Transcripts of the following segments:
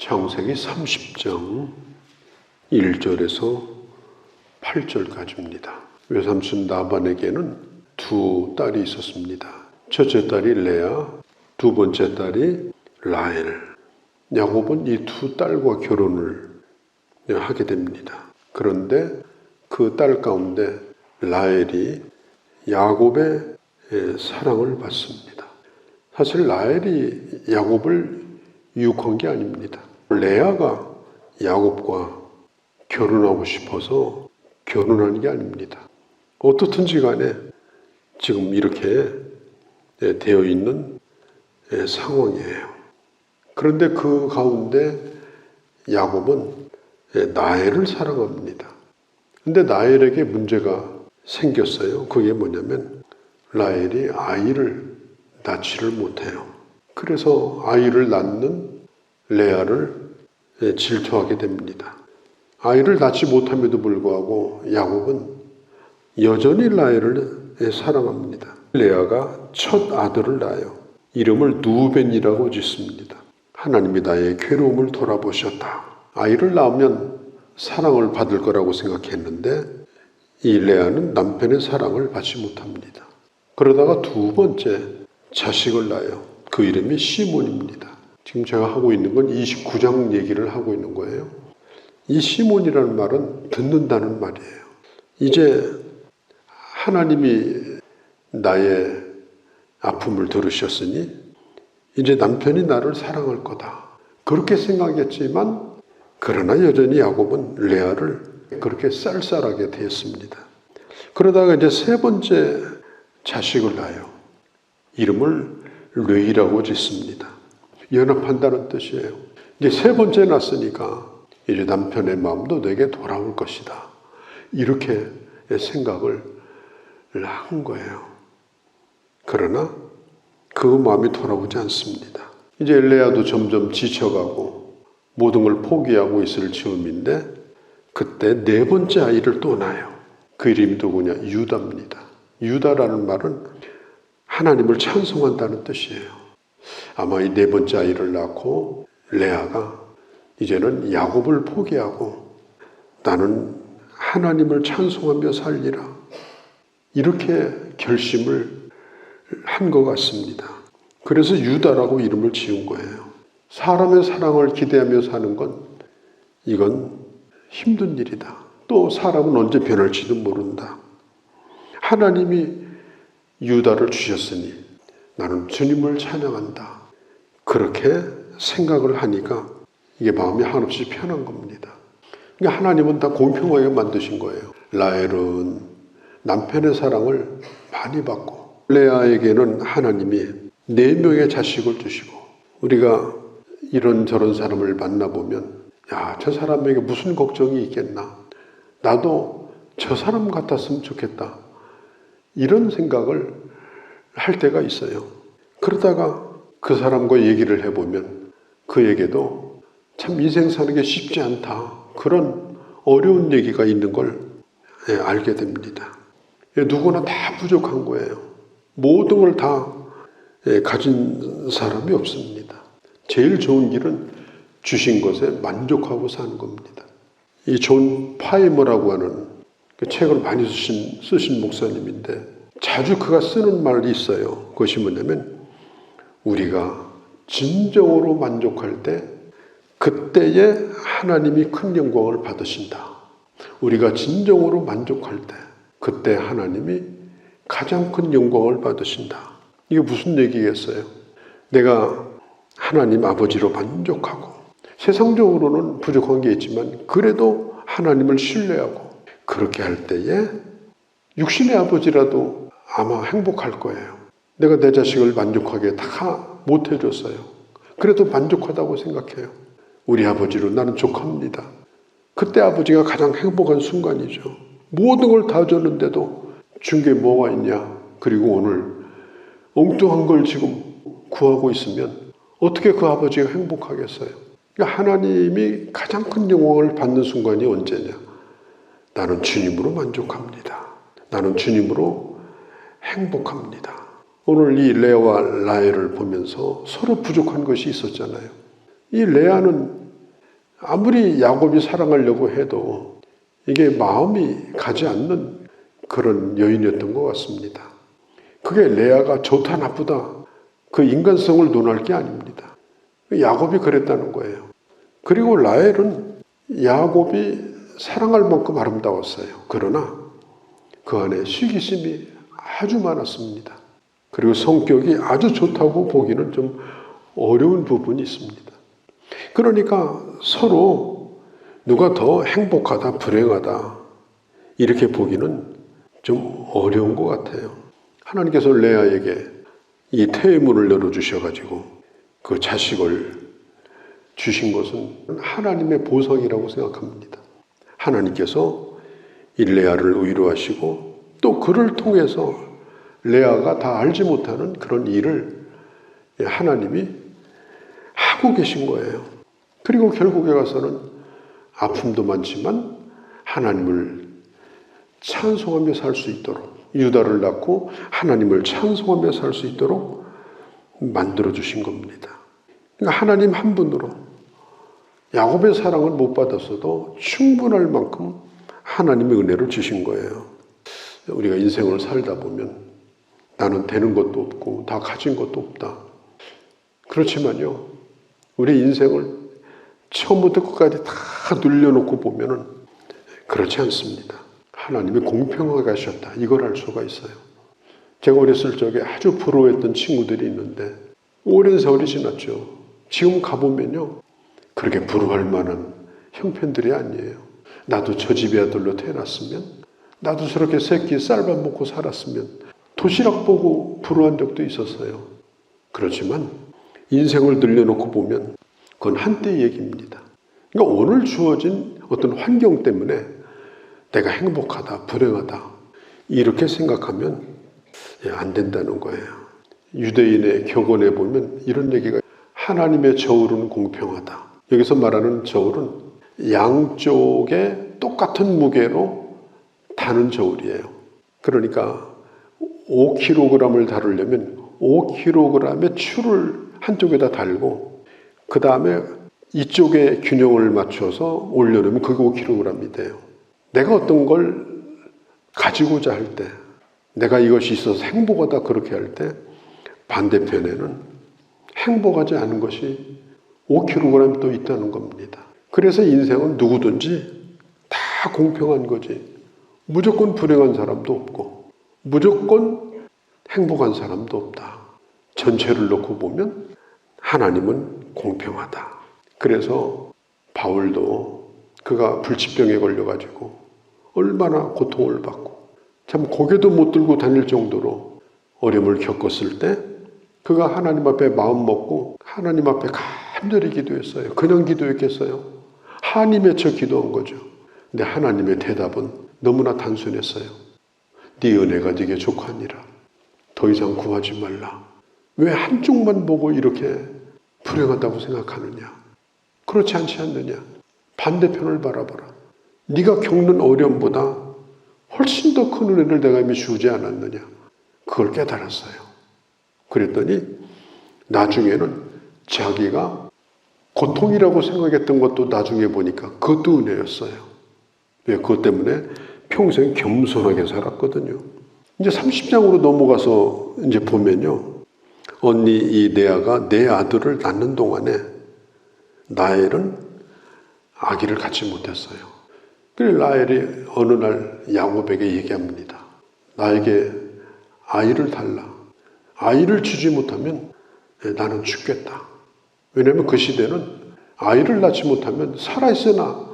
창세기 30장 1절에서 8절까지입니다. 외삼촌 라반에게는 두 딸이 있었습니다. 첫째 딸이 레아, 두 번째 딸이 라헬. 야곱은 이 두 딸과 결혼을 하게 됩니다. 그런데 그 딸 가운데 라헬이 야곱의 사랑을 받습니다. 사실 라헬이 야곱을 유혹한 게 아닙니다. 레아가 야곱과 결혼하고 싶어서 결혼한 게 아닙니다. 어떻든지 간에 지금 이렇게 되어 있는 상황이에요. 그런데 그 가운데 야곱은 라헬을 사랑합니다. 근데 라헬에게 문제가 생겼어요. 그게 뭐냐면 라헬이 아이를 낳지를 못해요. 그래서 아이를 낳는 레아를 질투하게 됩니다. 아이를 낳지 못함에도 불구하고 야곱은 여전히 라헬을 사랑합니다. 레아가 첫 아들을 낳아요. 이름을 누벤이라고 짓습니다. 하나님이 나의 괴로움을 돌아보셨다. 아이를 낳으면 사랑을 받을 거라고 생각했는데 이 레아는 남편의 사랑을 받지 못합니다. 그러다가 두 번째 자식을 낳아요. 그 이름이 시몬입니다. 지금 제가 하고 있는 건 29장 얘기를 하고 있는 거예요. 이 시몬이라는 말은 듣는다는 말이에요. 이제 하나님이 나의 아픔을 들으셨으니 이제 남편이 나를 사랑할 거다. 그렇게 생각했지만 그러나 여전히 야곱은 레아를 그렇게 쌀쌀하게 대했습니다. 그러다가 이제 세 번째 자식을 낳아요. 이름을 르이라고 짓습니다. 연합한다는 뜻이에요. 이제 세 번째 낳았으니까 이제 남편의 마음도 내게 돌아올 것이다. 이렇게 생각을 한 거예요. 그러나 그 마음이 돌아오지 않습니다. 이제 레아도 점점 지쳐가고 모든 걸 포기하고 있을 즈음인데 그때 네 번째 아이를 또 낳아요. 그 이름이 누구냐? 유다입니다. 유다라는 말은 하나님을 찬송한다는 뜻이에요. 아마 이 네 번째 아이를 낳고 레아가 이제는 야곱을 포기하고 나는 하나님을 찬송하며 살리라. 이렇게 결심을 한 것 같습니다. 그래서 유다라고 이름을 지은 거예요. 사람의 사랑을 기대하며 사는 건 이건 힘든 일이다. 또 사람은 언제 변할지도 모른다. 하나님이 유다를 주셨으니 나는 주님을 찬양한다. 그렇게 생각을 하니까 이게 마음이 한없이 편한 겁니다. 그러니까 하나님은 다 공평하게 만드신 거예요. 라헬은 남편의 사랑을 많이 받고 레아에게는 하나님이 4명의 자식을 주시고 우리가 이런저런 사람을 만나보면 야, 저 사람에게 무슨 걱정이 있겠나. 나도 저 사람 같았으면 좋겠다. 이런 생각을 할 때가 있어요. 그러다가 그 사람과 얘기를 해보면 그에게도 참 인생 사는 게 쉽지 않다. 그런 어려운 얘기가 있는 걸 알게 됩니다. 누구나 다 부족한 거예요. 모든 걸 다 가진 사람이 없습니다. 제일 좋은 길은 주신 것에 만족하고 사는 겁니다. 이 존 파이머라고 하는 그 책을 많이 쓰신 목사님인데 자주 그가 쓰는 말이 있어요. 그것이 뭐냐면 우리가 진정으로 만족할 때 그때에 하나님이 큰 영광을 받으신다. 우리가 진정으로 만족할 때 그때 하나님이 가장 큰 영광을 받으신다. 이게 무슨 얘기겠어요? 내가 하나님 아버지로 만족하고 세상적으로는 부족한 게 있지만 그래도 하나님을 신뢰하고 그렇게 할 때에 육신의 아버지라도 아마 행복할 거예요. 내가 내 자식을 만족하게 다 못해줬어요. 그래도 만족하다고 생각해요. 우리 아버지로 나는 족합니다. 그때 아버지가 가장 행복한 순간이죠. 모든 걸 다 줬는데도 준 게 뭐가 있냐. 그리고 오늘 엉뚱한 걸 지금 구하고 있으면 어떻게 그 아버지가 행복하겠어요? 그러니까 하나님이 가장 큰 영광을 받는 순간이 언제냐. 나는 주님으로 만족합니다. 나는 주님으로 행복합니다. 오늘 이 레아와 라헬을 보면서 서로 부족한 것이 있었잖아요. 이 레아는 아무리 야곱이 사랑하려고 해도 이게 마음이 가지 않는 그런 여인이었던 것 같습니다. 그게 레아가 좋다 나쁘다 그 인간성을 논할 게 아닙니다. 야곱이 그랬다는 거예요. 그리고 라헬은 야곱이 사랑할 만큼 아름다웠어요. 그러나 그 안에 시기심이 아주 많았습니다. 그리고 성격이 아주 좋다고 보기는 좀 어려운 부분이 있습니다. 그러니까 서로 누가 더 행복하다, 불행하다 이렇게 보기는 좀 어려운 것 같아요. 하나님께서 레아에게 이 태의 문을 열어주셔가지고 그 자식을 주신 것은 하나님의 보상이라고 생각합니다. 하나님께서 이 레아를 위로하시고 또 그를 통해서 레아가 다 알지 못하는 그런 일을 하나님이 하고 계신 거예요. 그리고 결국에 가서는 아픔도 많지만 하나님을 찬송하며 살 수 있도록 유다를 낳고 하나님을 찬송하며 살 수 있도록 만들어 주신 겁니다. 그러니까 하나님 한 분으로 야곱의 사랑을 못 받았어도 충분할 만큼 하나님의 은혜를 주신 거예요. 우리가 인생을 살다 보면 나는 되는 것도 없고 다 가진 것도 없다. 그렇지만요, 우리 인생을 처음부터 끝까지 다 늘려놓고 보면은 그렇지 않습니다. 하나님이 공평하게 하셨다. 이걸 알 수가 있어요. 제가 어렸을 적에 아주 부러워했던 친구들이 있는데 오랜 세월이 지났죠. 지금 가보면요, 그렇게 부러워할 만한 형편들이 아니에요. 나도 저 집의 아들로 태어났으면, 나도 저렇게 새끼 쌀밥 먹고 살았으면 도시락 보고 부러워한 적도 있었어요. 그렇지만 인생을 늘려놓고 보면 그건 한때의 얘기입니다. 그러니까 오늘 주어진 어떤 환경 때문에 내가 행복하다, 불행하다 이렇게 생각하면 안 된다는 거예요. 유대인의 격언에 보면 이런 얘기가 하나님의 저울은 공평하다. 여기서 말하는 저울은 양쪽에 똑같은 무게로 다는 저울이에요. 그러니까 5kg을 다루려면 5kg의 추를 한쪽에다 달고 그 다음에 이쪽에 균형을 맞춰서 올려놓으면 그게 5kg이 돼요. 내가 어떤 걸 가지고자 할 때, 내가 이것이 있어서 행복하다 그렇게 할 때 반대편에는 행복하지 않은 것이 5kg 또 있다는 겁니다. 그래서 인생은 누구든지 다 공평한 거지. 무조건 불행한 사람도 없고 무조건 행복한 사람도 없다. 전체를 놓고 보면 하나님은 공평하다. 그래서 바울도 그가 불치병에 걸려가지고 얼마나 고통을 받고 참 고개도 못 들고 다닐 정도로 어려움을 겪었을 때 그가 하나님 앞에 마음 먹고 하나님 앞에 간절히 기도했어요. 그냥 기도했겠어요? 한이 맺혀 기도한 거죠. 근데 하나님의 대답은 너무나 단순했어요. 네 은혜가 네게 족하니라. 더 이상 구하지 말라. 왜 한쪽만 보고 이렇게 불행하다고 생각하느냐? 그렇지 않지 않느냐? 반대편을 바라봐라. 네가 겪는 어려움보다 훨씬 더 큰 은혜를 내가 이미 주지 않았느냐? 그걸 깨달았어요. 그랬더니 나중에는 자기가 고통이라고 생각했던 것도 나중에 보니까 그것도 은혜였어요. 왜? 그것 때문에 평생 겸손하게 살았거든요. 이제 30장으로 넘어가서 이제 보면요. 언니 이 레아가 내 아들을 낳는 동안에 라헬은 아기를 갖지 못했어요. 그래서 라헬이 어느 날 야곱에게 얘기합니다. 나에게 아이를 달라. 아이를 주지 못하면 나는 죽겠다. 왜냐하면 그 시대는 아이를 낳지 못하면 살아있으나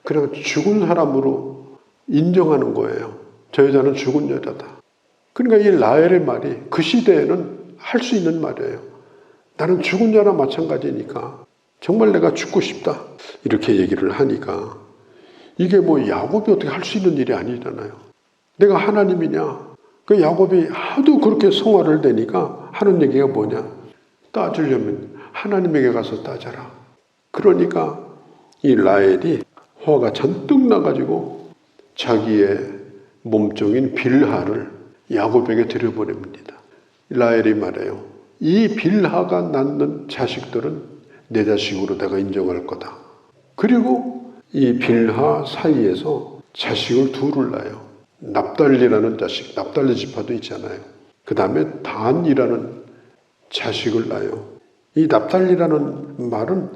그냥 죽은 사람으로 인정하는 거예요. 저 여자는 죽은 여자다. 그러니까 이 라헬의 말이 그 시대에는 할 수 있는 말이에요. 나는 죽은 자나 마찬가지니까 정말 내가 죽고 싶다. 이렇게 얘기를 하니까 이게 뭐 야곱이 어떻게 할 수 있는 일이 아니잖아요. 내가 하나님이냐. 그 야곱이 하도 그렇게 성화를 내니까 하는 얘기가 뭐냐. 따지려면 하나님에게 가서 따져라. 그러니까 이 라헬이 화가 잔뜩 나가지고 자기의 몸종인 빌하를 야곱에게 들여보냅니다. 라헬이 말해요. 이 빌하가 낳는 자식들은 내 자식으로 내가 인정할 거다. 그리고 이 빌하 사이에서 자식을 둘을 낳아요. 납달리라는 자식, 납달리 지파도 있잖아요. 그 다음에 단이라는 자식을 낳아요. 이 납달리라는 말은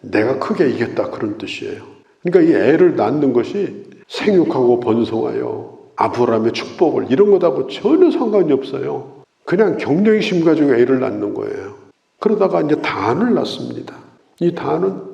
내가 크게 이겼다 그런 뜻이에요. 그러니까 이 애를 낳는 것이 생육하고 번성하여 아브라함의 축복을 이런 것하고 전혀 상관이 없어요. 그냥 경쟁심 가지고 애를 낳는 거예요. 그러다가 이제 단을 낳습니다. 이 단은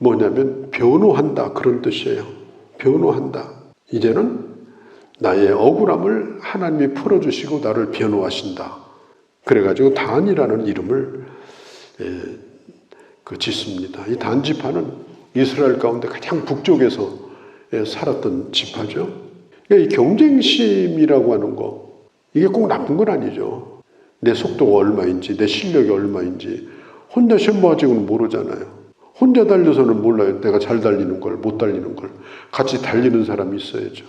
뭐냐면 변호한다 그런 뜻이에요. 변호한다. 이제는 나의 억울함을 하나님이 풀어주시고 나를 변호하신다. 그래가지고 단이라는 이름을 짓습니다. 이 단 지파는 이스라엘 가운데 가장 북쪽에서 살았던 지파죠. 이 경쟁심이라고 하는 거 이게 꼭 나쁜 건 아니죠. 내 속도가 얼마인지 내 실력이 얼마인지 혼자 시험 봐가지고는 모르잖아요. 혼자 달려서는 몰라요. 내가 잘 달리는 걸 못 달리는 걸. 같이 달리는 사람이 있어야죠.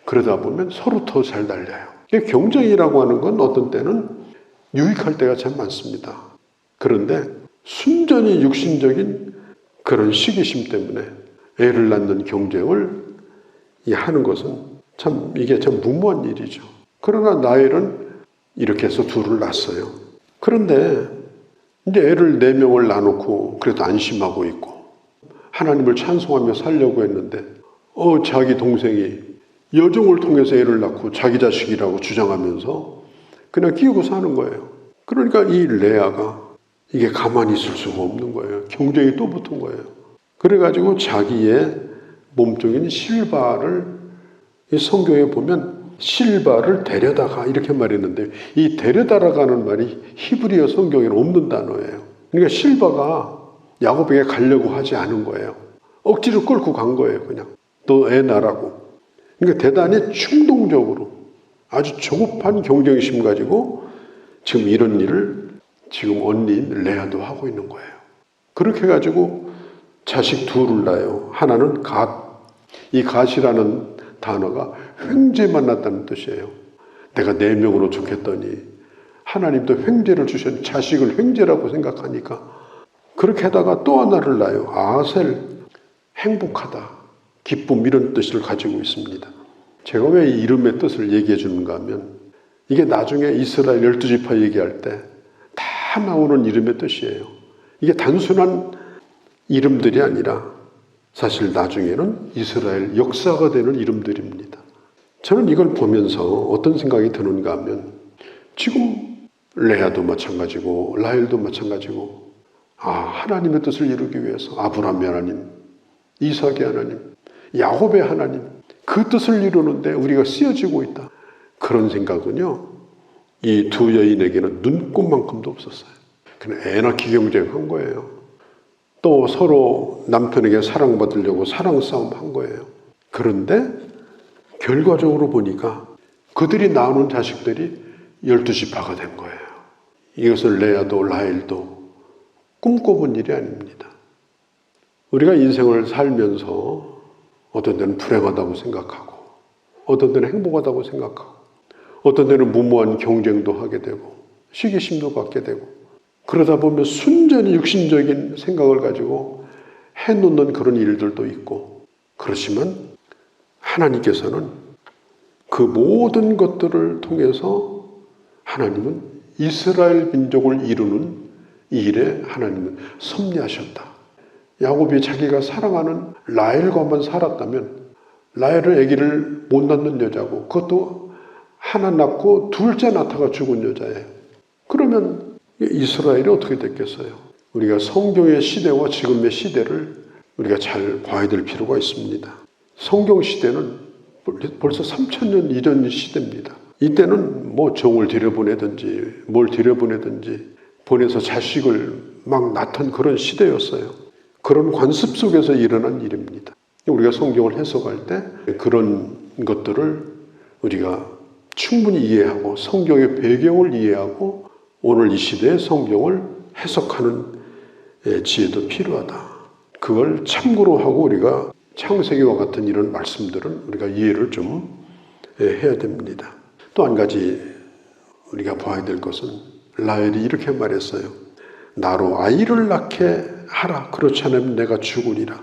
그러다 보면 서로 더 잘 달려요. 경쟁이라고 하는 건 어떤 때는 유익할 때가 참 많습니다. 그런데 순전히 육신적인 그런 시기심 때문에 애를 낳는 경쟁을 하는 것은 이게 참 무모한 일이죠. 그러나 나엘은 이렇게 해서 둘을 낳았어요. 그런데 이제 애를 4명을 낳아놓고 그래도 안심하고 있고 하나님을 찬송하며 살려고 했는데 자기 동생이 여종을 통해서 애를 낳고 자기 자식이라고 주장하면서 그냥 끼우고 사는 거예요. 그러니까 이 레아가 이게 가만히 있을 수가 없는 거예요. 경쟁이 또 붙은 거예요. 그래가지고 자기의 몸종인 실바를 이 성경에 보면 실바를 데려다가 이렇게 말했는데 이 데려다라가는 말이 히브리어 성경에는 없는 단어예요. 그러니까 실바가 야곱에게 가려고 하지 않은 거예요. 억지로 끌고 간 거예요. 그냥 너 애 낳으라고. 그러니까 대단히 충동적으로 아주 조급한 경쟁심 가지고 지금 이런 일을 지금 언니인 레아도 하고 있는 거예요. 그렇게 해가지고 자식 둘을 낳아요. 하나는 갓. 이 갓이라는 단어가 횡재 만났다는 뜻이에요. 내가 4명으로 좋겠더니 하나님도 횡재를 주셨 자식을 횡재라고 생각하니까 그렇게 하다가 또 하나를 낳아요. 아셀, 행복하다, 기쁨 이런 뜻을 가지고 있습니다. 제가 왜 이 이름의 뜻을 얘기해 주는가 하면 이게 나중에 이스라엘 12지파 얘기할 때 다 나오는 이름의 뜻이에요. 이게 단순한 이름들이 아니라 사실 나중에는 이스라엘 역사가 되는 이름들입니다. 저는 이걸 보면서 어떤 생각이 드는가 하면 지금 레아도 마찬가지고 라헬도 마찬가지고 하나님의 뜻을 이루기 위해서 아브라함의 하나님, 이삭의 하나님, 야곱의 하나님 그 뜻을 이루는데 우리가 쓰여지고 있다. 그런 생각은요. 이 두 여인에게는 눈꼽만큼도 없었어요. 그냥 애 낳기 경쟁한 거예요. 또 서로 남편에게 사랑받으려고 사랑 싸움 한 거예요. 그런데 결과적으로 보니까 그들이 낳은 자식들이 12지파가 된 거예요. 이것을 레아도 라헬도 꿈꿔본 일이 아닙니다. 우리가 인생을 살면서 어떤 때는 불행하다고 생각하고 어떤 때는 행복하다고 생각하고 어떤 때는 무모한 경쟁도 하게 되고 시기심도 갖게 되고 그러다 보면 순전히 육신적인 생각을 가지고 해놓는 그런 일들도 있고 그렇지만 하나님께서는 그 모든 것들을 통해서 하나님은 이스라엘 민족을 이루는 이 일에 하나님은 섭리하셨다. 야곱이 자기가 사랑하는 라헬과만 살았다면 라헬은 아기를 못 낳는 여자고 그것도 하나 낳고 둘째 낳다가 죽은 여자예요. 그러면 이스라엘이 어떻게 됐겠어요? 우리가 성경의 시대와 지금의 시대를 우리가 잘 봐야 될 필요가 있습니다. 성경 시대는 벌써 3000년 이전 시대입니다. 이때는 뭐 종을 들여보내든지 뭘 들여보내든지 보내서 자식을 막 낳던 그런 시대였어요. 그런 관습 속에서 일어난 일입니다. 우리가 성경을 해석할 때 그런 것들을 우리가 충분히 이해하고 성경의 배경을 이해하고 오늘 이 시대의 성경을 해석하는 지혜도 필요하다. 그걸 참고로 하고 우리가 창세기와 같은 이런 말씀들은 우리가 이해를 좀 해야 됩니다. 또 한 가지 우리가 봐야 될 것은 라헬이 이렇게 말했어요. 나로 아이를 낳게 하라. 그렇지 않으면 내가 죽으리라.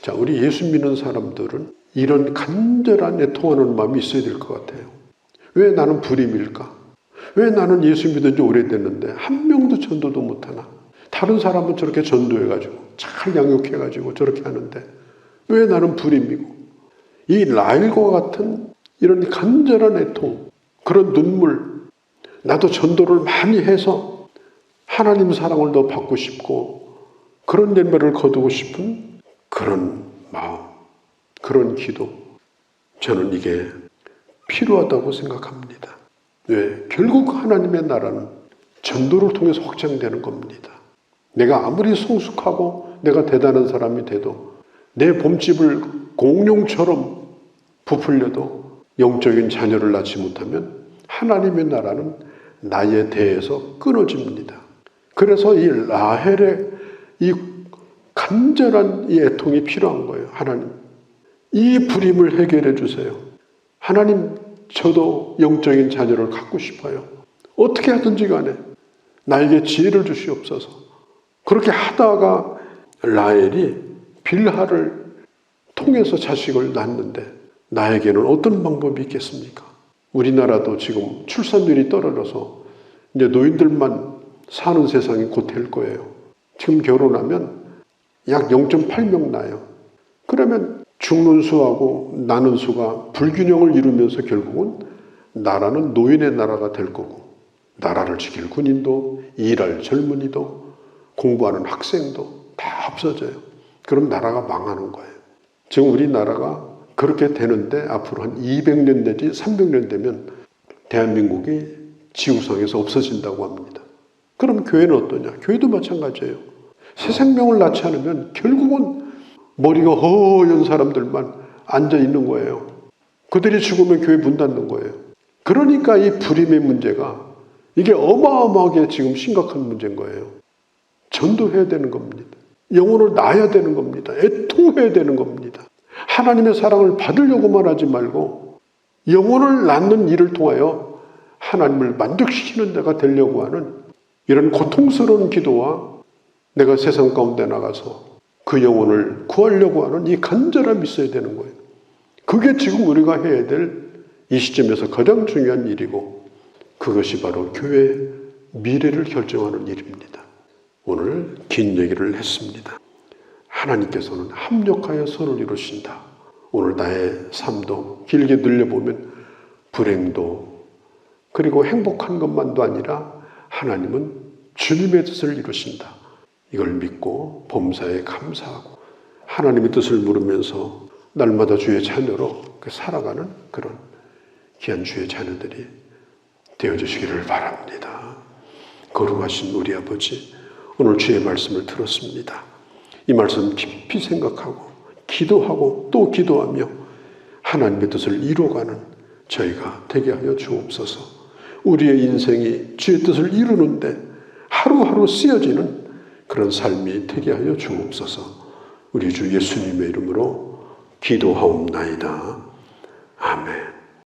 자, 우리 예수 믿는 사람들은 이런 간절한 애통하는 마음이 있어야 될 것 같아요. 왜 나는 불임일까? 왜 나는 예수 믿은 지 오래됐는데 한 명도 전도도 못하나? 다른 사람은 저렇게 전도해가지고 잘 양육해가지고 저렇게 하는데 왜 나는 불임이고? 이 라헬과 같은 이런 간절한 애통, 그런 눈물, 나도 전도를 많이 해서 하나님 사랑을 더 받고 싶고 그런 열매를 거두고 싶은 그런 마음, 그런 기도, 저는 이게 필요하다고 생각합니다. 왜? 결국 하나님의 나라는 전도를 통해서 확장되는 겁니다. 내가 아무리 성숙하고 내가 대단한 사람이 돼도 내 몸집을 공룡처럼 부풀려도 영적인 자녀를 낳지 못하면 하나님의 나라는 나에 대해서 끊어집니다. 그래서 이 라헬의 이 간절한 이 애통이 필요한 거예요. 하나님, 이 불임을 해결해 주세요. 하나님, 저도 영적인 자녀를 갖고 싶어요. 어떻게 하든지 간에 나에게 지혜를 주시옵소서. 그렇게 하다가 라헬이 빌하를 통해서 자식을 낳는데 나에게는 어떤 방법이 있겠습니까? 우리나라도 지금 출산율이 떨어져서 이제 노인들만 사는 세상이 곧 될 거예요. 지금 결혼하면 약 0.8명 나요. 그러면 죽는 수하고 나는 수가 불균형을 이루면서 결국은 나라는 노인의 나라가 될 거고, 나라를 지킬 군인도, 일할 젊은이도, 공부하는 학생도 다 없어져요. 그럼 나라가 망하는 거예요. 지금 우리나라가 그렇게 되는데 앞으로 한 200년 내지 300년 되면 대한민국이 지구상에서 없어진다고 합니다. 그럼 교회는 어떠냐? 교회도 마찬가지예요. 새 생명을 낳지 않으면 결국은 머리가 허연 사람들만 앉아 있는 거예요. 그들이 죽으면 교회 문 닫는 거예요. 그러니까 이 불임의 문제가 이게 어마어마하게 지금 심각한 문제인 거예요. 전도해야 되는 겁니다. 영혼을 낳아야 되는 겁니다. 애통해야 되는 겁니다. 하나님의 사랑을 받으려고만 하지 말고 영혼을 낳는 일을 통하여 하나님을 만족시키는 데가 되려고 하는 이런 고통스러운 기도와 내가 세상 가운데 나가서 그 영혼을 구하려고 하는 이 간절함이 있어야 되는 거예요. 그게 지금 우리가 해야 될 이 시점에서 가장 중요한 일이고 그것이 바로 교회의 미래를 결정하는 일입니다. 오늘 긴 얘기를 했습니다. 하나님께서는 합력하여 선을 이루신다. 오늘 나의 삶도 길게 늘려보면 불행도 그리고 행복한 것만도 아니라 하나님은 주님의 뜻을 이루신다. 이걸 믿고 범사에 감사하고 하나님의 뜻을 물으면서 날마다 주의 자녀로 살아가는 그런 귀한 주의 자녀들이 되어주시기를 바랍니다. 거룩하신 우리 아버지, 오늘 주의 말씀을 들었습니다. 이 말씀 깊이 생각하고 기도하고 또 기도하며 하나님의 뜻을 이루어가는 저희가 되게 하여 주옵소서. 우리의 인생이 주의 뜻을 이루는데 하루하루 쓰여지는 그런 삶이 되게 하여 주옵소서. 우리 주 예수님의 이름으로 기도하옵나이다. 아멘.